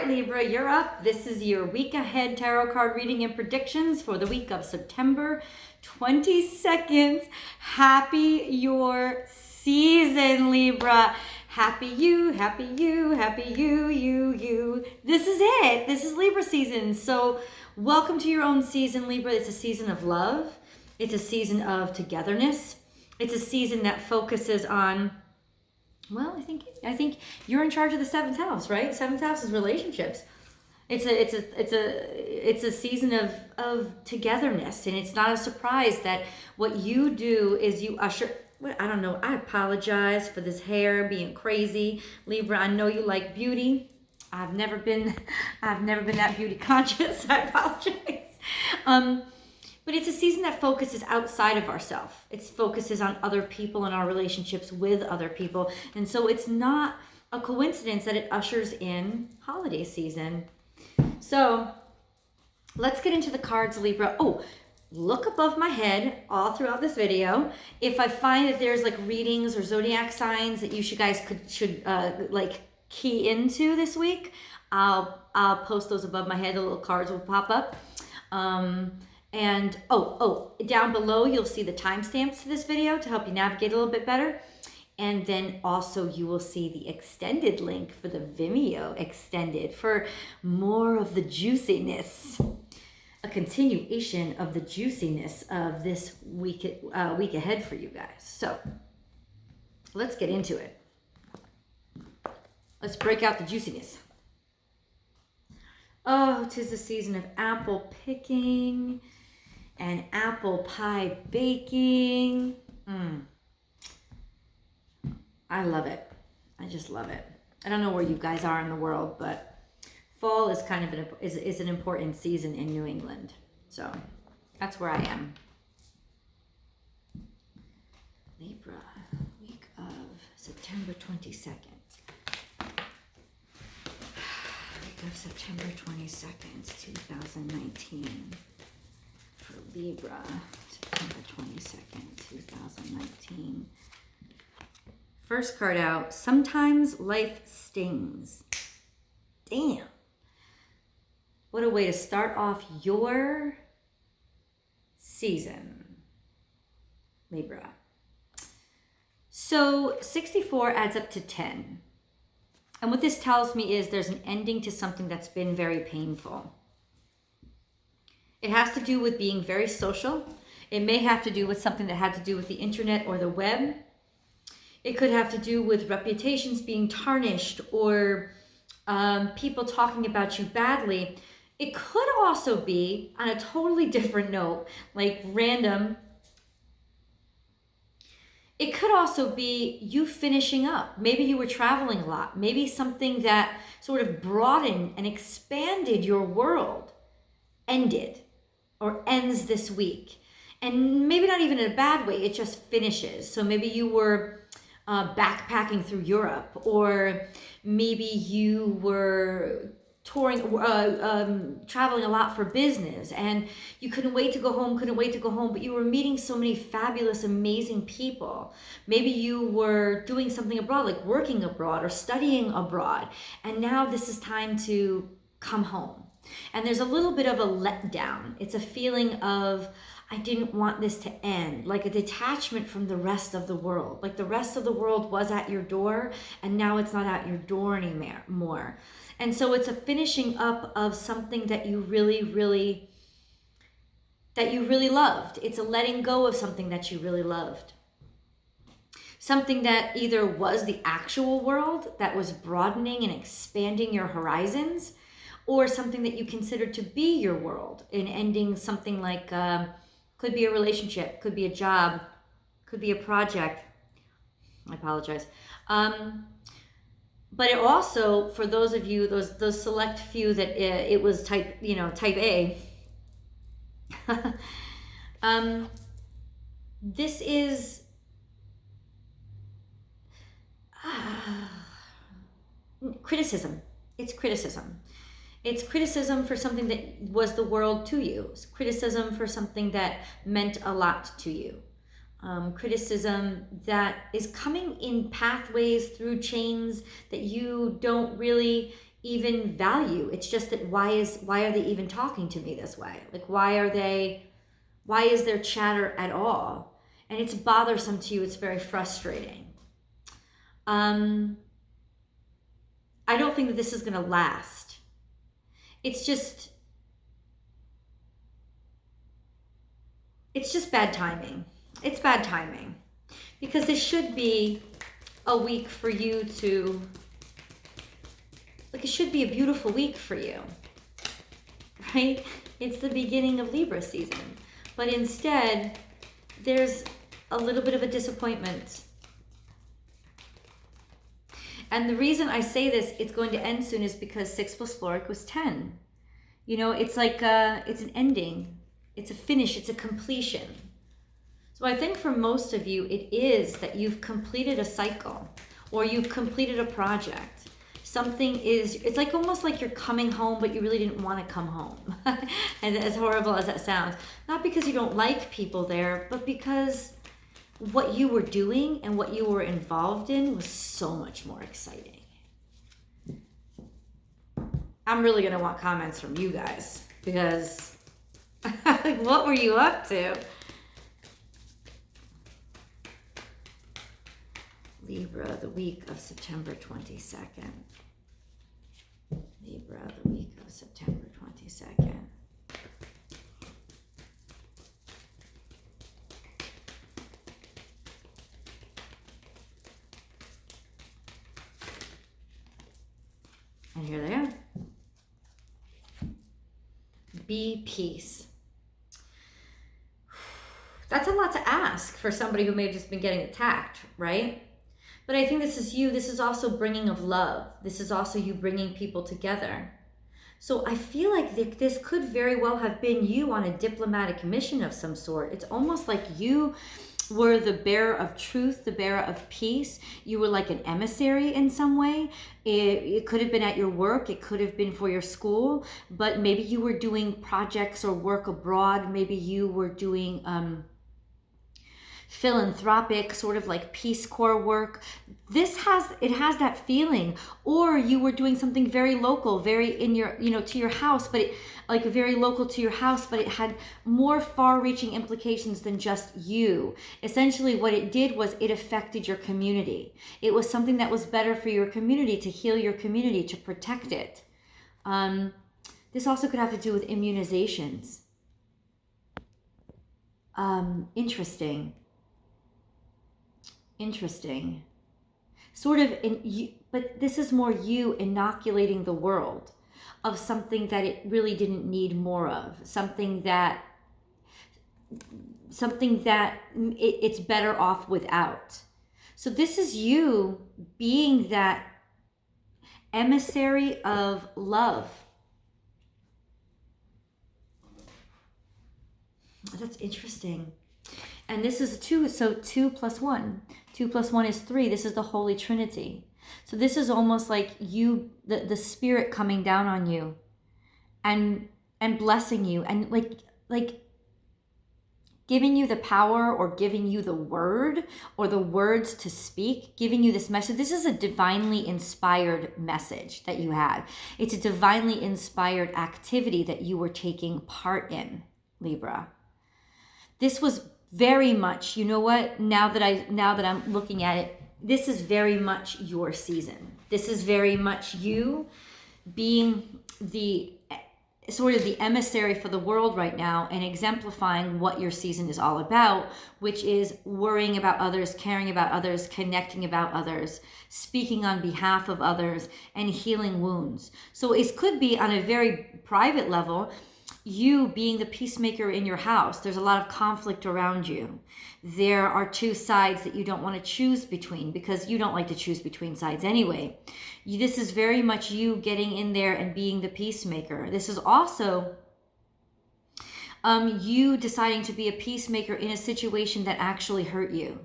right, Libra, you're up. This is your week ahead tarot card reading and predictions for the week of September 22nd. Happy your season, Libra. Happy you, happy you, happy you. This is it. This is Libra season. So welcome to your own season, Libra. It's a season of love. It's a season of togetherness. It's a season that focuses on, well, I think you're in charge of the seventh house, right? Seventh house is relationships. It's a season of togetherness, and it's not a surprise that what you do is you usher. I don't know. I apologize for this hair being crazy, Libra. I know you like beauty. I've never been that beauty conscious. I apologize. But it's a season that focuses outside of ourselves. It focuses on other people and our relationships with other people. And so it's not a coincidence that it ushers in holiday season. So let's get into the cards, Libra. Oh, look above my head all throughout this video. If I find that there's like readings or zodiac signs that you guys should like key into this week, I'll post those above my head. The little cards will pop up. And down below, you'll see the timestamps to this video to help you navigate a little bit better. And then also you will see the extended link for the Vimeo extended for more of the juiciness, a continuation of the juiciness of this week ahead for you guys. So let's get into it. Let's break out the juiciness. Oh, 'tis the season of apple picking and apple pie baking. I love it. I just love it. I don't know where you guys are in the world, but fall is kind of is an important season in New England. So that's where I am. Libra, week of September 22nd. Week of September 22nd, 2019. For Libra, September 22nd, 2019. First card out, sometimes life stings. Damn. What a way to start off your season, Libra. So 64 adds up to 10. And what this tells me is there's an ending to something that's been very painful. It has to do with being very social. It may have to do with something that had to do with the internet or the web. It could have to do with reputations being tarnished or people talking about you badly. It could also be, on a totally different note, like random. It could also be you finishing up. Maybe you were traveling a lot. Maybe something that sort of broadened and expanded your world ended or ends this week. And maybe not even in a bad way, it just finishes. So maybe you were backpacking through Europe, or maybe you were touring, traveling a lot for business, and you couldn't wait to go home, but you were meeting so many fabulous, amazing people. Maybe you were doing something abroad, like working abroad or studying abroad, and now this is time to come home. And there's a little bit of a letdown. It's a feeling of, I didn't want this to end, like a detachment from the rest of the world. Like the rest of the world was at your door, and now it's not at your door anymore. And so it's a finishing up of something that you really loved. It's a letting go of something that you really loved. Something that either was the actual world that was broadening and expanding your horizons, or something that you considered to be your world in ending something like, could be a relationship, could be a job, could be a project. I apologize. But it also, for those of you, those select few that it was type A, this is criticism. It's criticism. It's criticism for something that was the world to you. It's criticism for something that meant a lot to you. Criticism that is coming in pathways through chains that you don't really even value. It's just that why are they even talking to me this way? Like, why is there chatter at all? And it's bothersome to you. It's very frustrating. I don't think that this is going to last. It's just bad timing. It's bad timing. Because this should be a week for you to, like, it should be a beautiful week for you, right? It's the beginning of Libra season. But instead, there's a little bit of a disappointment. And the reason I say this, it's going to end soon, is because 6 plus 4 was 10. You know, it's like, it's an ending. It's a finish. It's a completion. So I think for most of you, it is that you've completed a cycle or you've completed a project. It's like almost like you're coming home, but you really didn't want to come home. And as horrible as that sounds, not because you don't like people there, but because what you were doing and what you were involved in was so much more exciting. I'm really going to want comments from you guys because what were you up to? Libra, the week of September 22nd. Libra, the week of September 22nd. And here they are. Be peace. That's a lot to ask for somebody who may have just been getting attacked, right? But I think this is you. This is also bringing of love. This is also you bringing people together. So I feel like this could very well have been you on a diplomatic mission of some sort. It's almost like you were the bearer of truth, the bearer of peace. You were like an emissary in some way. It could have been at your work. It could have been for your school. But maybe you were doing projects or work abroad. Maybe you were doing philanthropic, sort of like Peace Corps work. It has that feeling. Or you were doing something very local, very in your, to your house, but like very local to your house, but it had more far-reaching implications than just you. Essentially what it did was it affected your community. It was something that was better for your community, to heal your community, to protect it. This also could have to do with immunizations. Interesting. Sort of, but this is more you inoculating the world of something that it really didn't need more of. Something that it's better off without. So this is you being that emissary of love. That's interesting. And this is 2, so 2 plus 1. 2 plus 1 is 3. This is the Holy Trinity. So this is almost like you, the Spirit coming down on you and blessing you and like giving you the power or giving you the word or the words to speak, giving you this message. This is a divinely inspired message that you had. It's a divinely inspired activity that you were taking part in, Libra. This was very much, you know what, now that I'm looking at it, this is very much your season. This is very much you being the sort of the emissary for the world right now and exemplifying what your season is all about, which is worrying about others, caring about others, connecting about others, speaking on behalf of others, and healing wounds. So it could be on a very private level, you being the peacemaker in your house. There's a lot of conflict around you. There are 2 sides that you don't want to choose between because you don't like to choose between sides anyway. This is very much you getting in there and being the peacemaker. This is also you deciding to be a peacemaker in a situation that actually hurt you.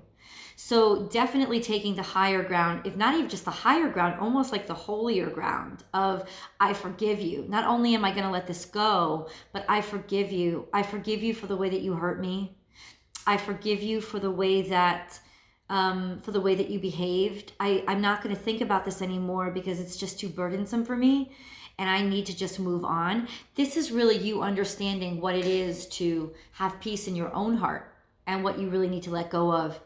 So definitely taking the higher ground, if not even just the higher ground, almost like the holier ground of, I forgive you. Not only am I going to let this go, but I forgive you. I forgive you for the way that you hurt me. I forgive you for the way that for the way that you behaved. I'm not going to think about this anymore because it's just too burdensome for me and I need to just move on. This is really you understanding what it is to have peace in your own heart and what you really need to let go of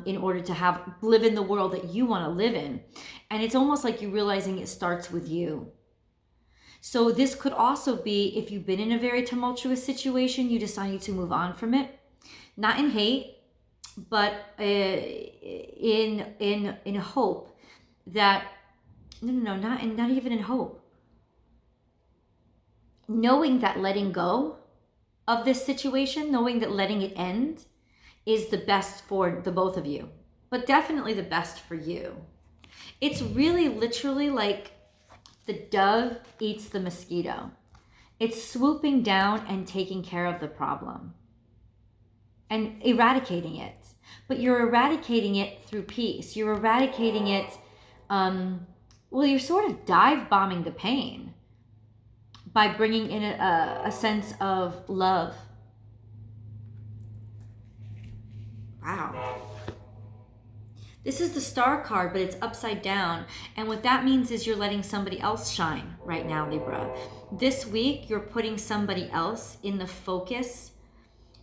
in order to live in the world that you want to live in. And it's almost like you realizing it starts with you. So this could also be if you've been in a very tumultuous situation, you decided to move on from it, not in hate, but in hope that not even in hope. Knowing that letting go of this situation, knowing that letting it end is the best for the both of you, but definitely the best for you. It's really literally like the dove eats the mosquito. It's swooping down and taking care of the problem and eradicating it. But you're eradicating it through peace. You're eradicating it, you're sort of dive bombing the pain by bringing in a sense of love. Wow. This is the Star card, but it's upside down. And what that means is you're letting somebody else shine right now, Libra. This week, you're putting somebody else in the focus.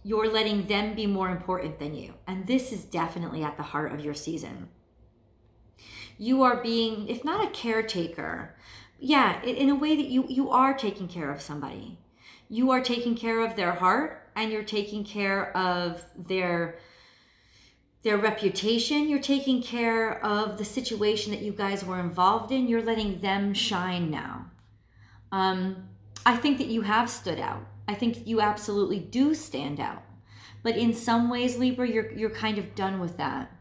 You're letting them be more important than you. And this is definitely at the heart of your season. You are being, if not a caretaker, in a way that you are taking care of somebody. You are taking care of their heart and you're taking care of their reputation. You're taking care of the situation that you guys were involved in. You're letting them shine now. I think that you have stood out. I think you absolutely do stand out. But in some ways, Libra, you're kind of done with that.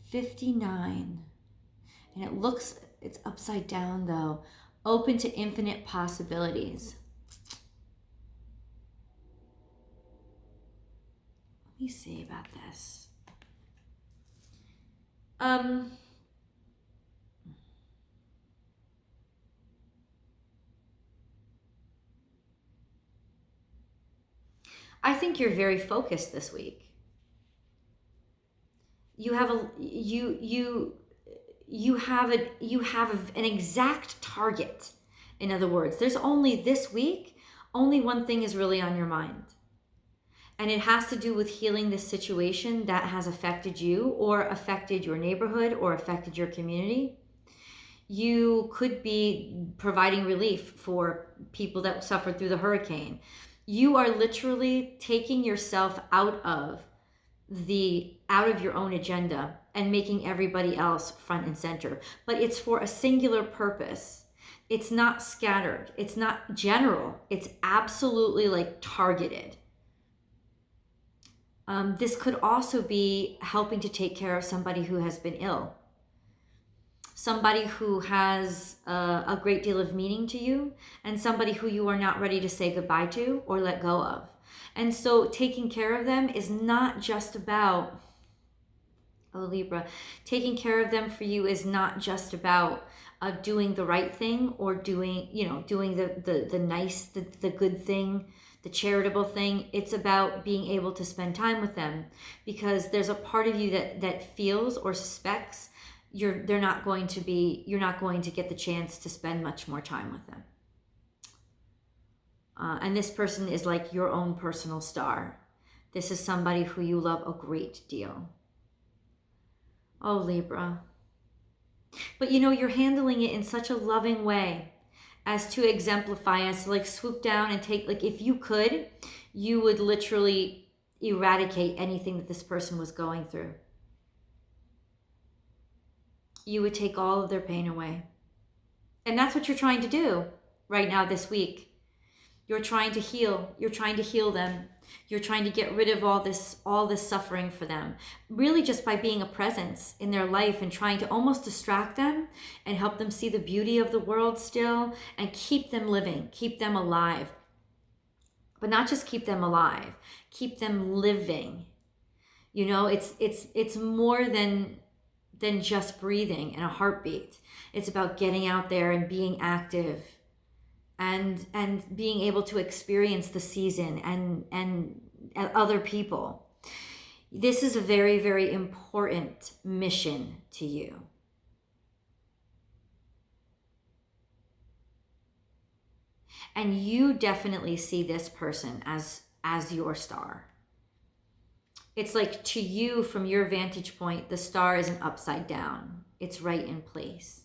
59. And it's upside down though. Open to infinite possibilities. Let me see about this. I think you're very focused this week. You have an exact target. In other words, there's only this week, only one thing is really on your mind. And it has to do with healing this situation that has affected you or affected your neighborhood or affected your community. You could be providing relief for people that suffered through the hurricane. You are literally taking yourself out of your own agenda and making everybody else front and center. But it's for a singular purpose. It's not scattered. It's not general. It's absolutely like targeted. This could also be helping to take care of somebody who has been ill. Somebody who has a great deal of meaning to you and somebody who you are not ready to say goodbye to or let go of. And so taking care of them is not just about, Libra, taking care of them for you is not just about doing the right thing or doing the nice, the good thing, the charitable thing. It's about being able to spend time with them because there's a part of you that feels or suspects you're not going to get the chance to spend much more time with them. And this person is like your own personal star. This is somebody who you love a great deal. Oh, Libra. But you're handling it in such a loving way as to exemplify, as to like swoop down and take, like if you could, you would literally eradicate anything that this person was going through. You would take all of their pain away. And that's what you're trying to do right now this week. You're trying to heal. You're trying to heal them. You're trying to get rid of all this suffering for them. Really just by being a presence in their life and trying to almost distract them and help them see the beauty of the world still and keep them living, keep them alive. But not just keep them alive, keep them living. It's more than just breathing and a heartbeat. It's about getting out there and being active and being able to experience the season and other people. This is a very, very important mission to you. And you definitely see this person as your star. It's like, to you, from your vantage point, the star isn't upside down. It's right in place.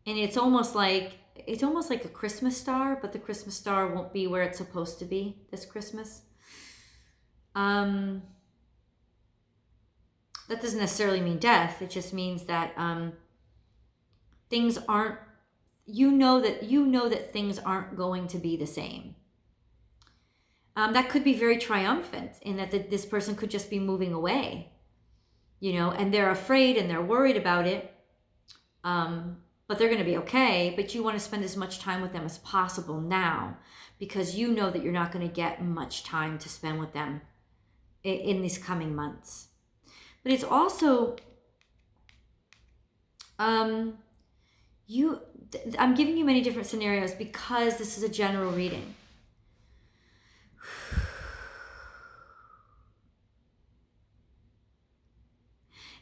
And it's almost like a Christmas star, but the Christmas star won't be where it's supposed to be this Christmas. That doesn't necessarily mean death. It just means that things aren't, you know that things aren't going to be the same. That could be very triumphant in that this person could just be moving away, and they're afraid and they're worried about it. But they're going to be okay. But you want to spend as much time with them as possible now, because you know that you're not going to get much time to spend with them in these coming months. But it's also, I'm giving you many different scenarios because this is a general reading.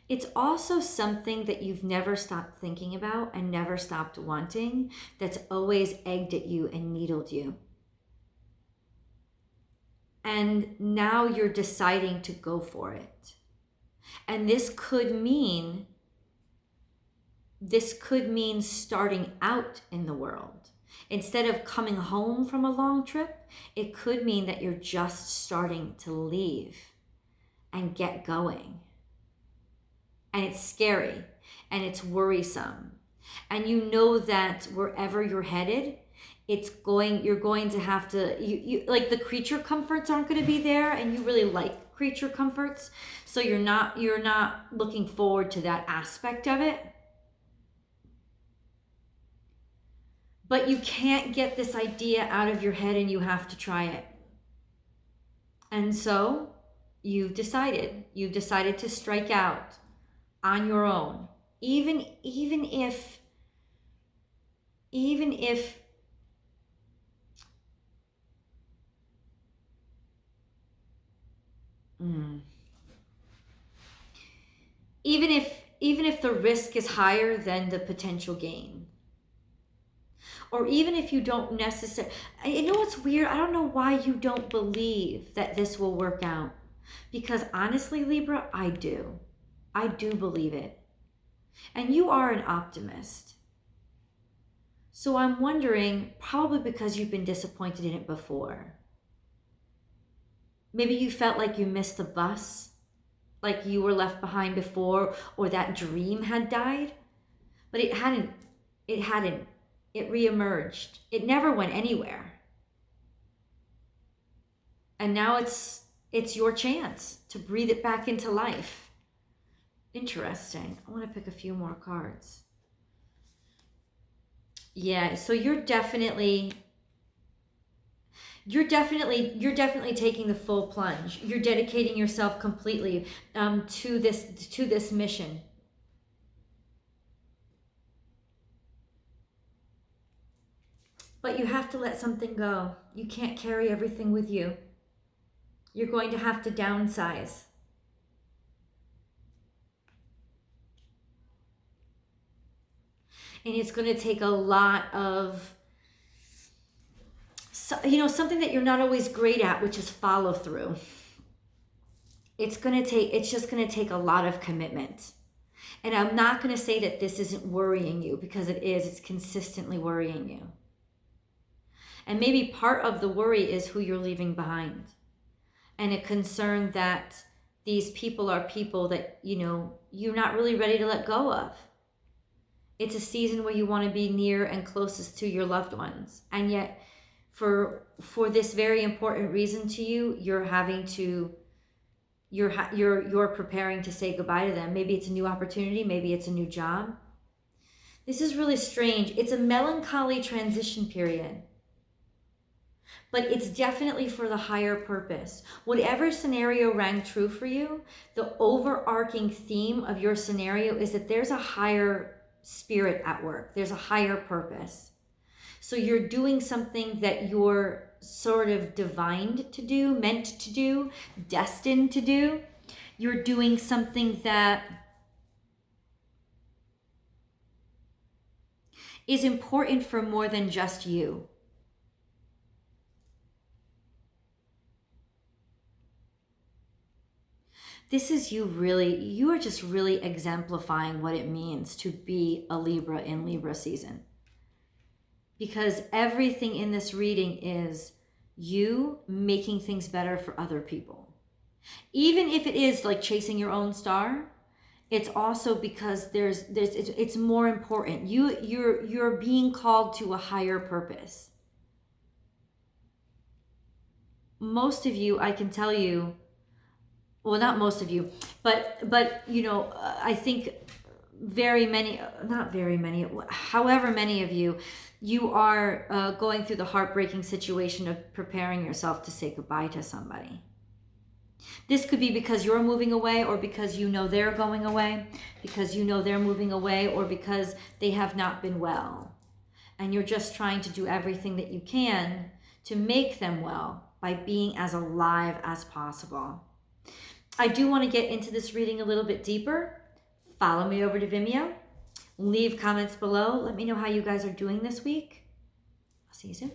It's also something that you've never stopped thinking about and never stopped wanting, that's always egged at you and needled you. And now you're deciding to go for it. And this could mean starting out in the world. Instead of coming home from a long trip, it could mean that you're just starting to leave and get going. And it's scary and it's worrisome. And you know that wherever you're headed, you're going to have to, you like, the creature comforts aren't going to be there, and you really like creature comforts. So you're not looking forward to that aspect of it. But you can't get this idea out of your head, and you have to try it. And so you've decided to strike out on your own, even if even if the risk is higher than the potential gain. Or even if you don't necessarily, you know what's weird? I don't know why you don't believe that this will work out. Because honestly, Libra, I do. I do believe it. And you are an optimist. So I'm wondering, probably because you've been disappointed in it before. Maybe you felt like you missed the bus, like you were left behind before, or that dream had died. But it hadn't. It reemerged. It never went anywhere. And now it's your chance to breathe it back into life. Interesting. I want to pick a few more cards. Yeah, so you're definitely taking the full plunge. You're dedicating yourself completely to this mission. But you have to let something go. You can't carry everything with you. You're going to have to downsize. And it's going to take a lot of, something that you're not always great at, which is follow through. It's just going to take a lot of commitment. And I'm not going to say that this isn't worrying you, because it is. It's consistently worrying you. And maybe part of the worry is who you're leaving behind. And a concern that these people are people that, you're not really ready to let go of. It's a season where you want to be near and closest to your loved ones. And yet, for this very important reason to you, you're preparing to say goodbye to them. Maybe it's a new opportunity. Maybe it's a new job. This is really strange. It's a melancholy transition period. But it's definitely for the higher purpose. Whatever scenario rang true for you, the overarching theme of your scenario is that there's a higher spirit at work. There's a higher purpose. So you're doing something that you're sort of divined to do, meant to do, destined to do. You're doing something that is important for more than just you. This is you are just really exemplifying what it means to be a Libra in Libra season. Because everything in this reading is you making things better for other people. Even if it is like chasing your own star, it's also because it's more important. You're being called to a higher purpose. Most of you, I can tell you, well, not most of you, but I think very many, not very many, however many of you, you are going through the heartbreaking situation of preparing yourself to say goodbye to somebody. This could be because you're moving away, or because you know they're going away, because you know they're moving away, or because they have not been well. And you're just trying to do everything that you can to make them well by being as alive as possible. I do want to get into this reading a little bit deeper. Follow me over to Vimeo. Leave comments below. Let me know how you guys are doing this week. I'll see you soon.